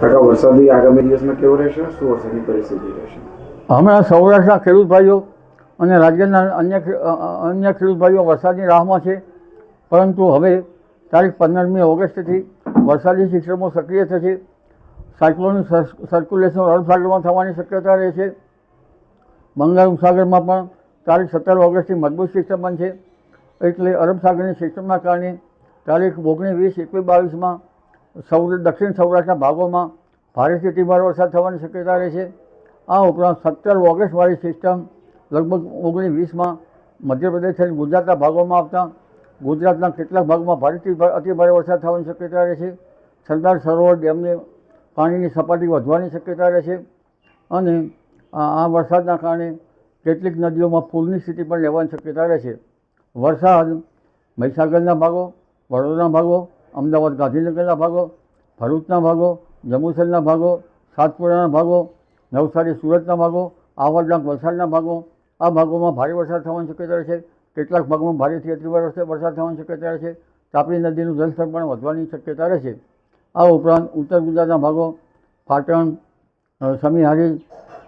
કાકા વરસાદી આગામી દિવસમાં કેવો રહેશે? શું વરસાદની પરિસ્થિતિ રહેશે? હમણાં સૌરાષ્ટ્રના ખેડૂત ભાઈઓ અને રાજ્યના અન્ય ખેડૂત ભાઈઓ વરસાદની રાહમાં છે, પરંતુ હવે તારીખ 15મી ઓગસ્ટથી વરસાદી સિસ્ટમો સક્રિય થશે. સાયક્લોનિક સર્ક્યુલેશન અરબ સાગરમાં થવાની શક્યતા રહે છે. બંગાળ ઉપસાગરમાં પણ તારીખ 17 ઓગસ્ટથી મજબૂત સિસ્ટમ બનશે. એટલે અરબ સાગરની સિસ્ટમના કારણે તારીખ 19, 20, 21, 22માં દક્ષિણ સૌરાષ્ટ્રના ભાગોમાં ભારેથી ધીમારો વરસાદ થવાની શક્યતા રહે છે. આ ઉપરાંત 17 ઓગસ્ટવાળી સિસ્ટમ લગભગ 19, 20માં મધ્યપ્રદેશ અને ગુજરાતના ભાગોમાં આવતા ગુજરાતના કેટલાક ભાગમાં ભારેથી અતિભારે વરસાદ થવાની શક્યતા રહે છે. સરદાર સરોવર ડેમની પાણીની સપાટી વધવાની શક્યતા રહે છે અને આ વરસાદના કારણે કેટલીક નદીઓમાં પૂરની સ્થિતિ પણ રહેવાની શક્યતા રહે છે. વરસાદ મહીસાગરના ભાગો, વડોદરાના ભાગો, અમદાવાદ ગાંધીનગરના ભાગો, ભરૂચના ભાગો, જંબુસરના ભાગો, સાતપુરાના ભાગો, નવસારી સુરતના ભાગો, આવરણના વલસાડના ભાગો, આ ભાગોમાં ભારે વરસાદ થવાની શક્યતા રહે છે. કેટલાક ભાગોમાં ભારેથી અતિભારે વરસાદ થવાની શક્યતા રહે છે. તાપી નદીનું જળસ્તર પણ વધવાની શક્યતા રહે છે. આ ઉપરાંત ઉત્તર ગુજરાતના ભાગો, પાટણ, સમી હારીજ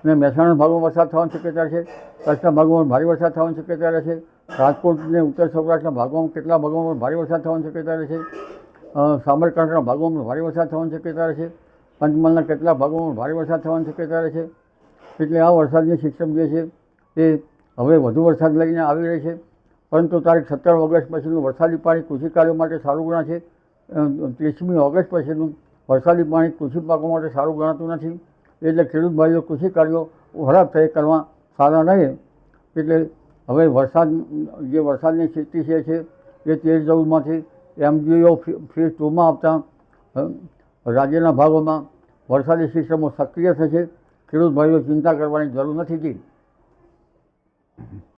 અને મહેસાણા ભાગોમાં વરસાદ થવાની શક્યતા છે. કચ્છના ભાગોમાં ભારે વરસાદ થવાની શક્યતા રહે છે. રાજકોટ અને ઉત્તર સૌરાષ્ટ્રના ભાગોમાં કેટલાક ભાગોમાં ભારે વરસાદ થવાની શક્યતા રહે છે. સાબરકાંઠાના ભાગોમાં ભારે વરસાદ થવાની શક્યતા રહે છે. પંચમહાલના કેટલાક ભાગોમાં ભારે વરસાદ થવાની શક્યતા રહે છે. એટલે આ વરસાદની સિસ્ટમ જે છે એ હવે વધુ વરસાદ લઈને આવી રહી છે, પરંતુ તારીખ 17 ઓગસ્ટ પછીનું વરસાદી પાણી કૃષિ કાર્યો માટે સારું ગણાશે. 30મી ઓગસ્ટ પછીનું વરસાદી પાણી કૃષિ પાકો માટે સારું ગણાતું નથી. એટલે ખેડૂત ભાઈઓ કૃષિ કાર્યો ખરાબ થઈ કરવા સારા રહે. એટલે હવે વરસાદની સ્થિતિ છે એ 13-14માંથી MGO ફેઝ 2માં આવતા રાજ્યના ભાગોમાં વરસાદી સિસ્ટમો સક્રિય થશે. ખેડૂત ભાઈઓ ચિંતા કરવાની જરૂર નથી.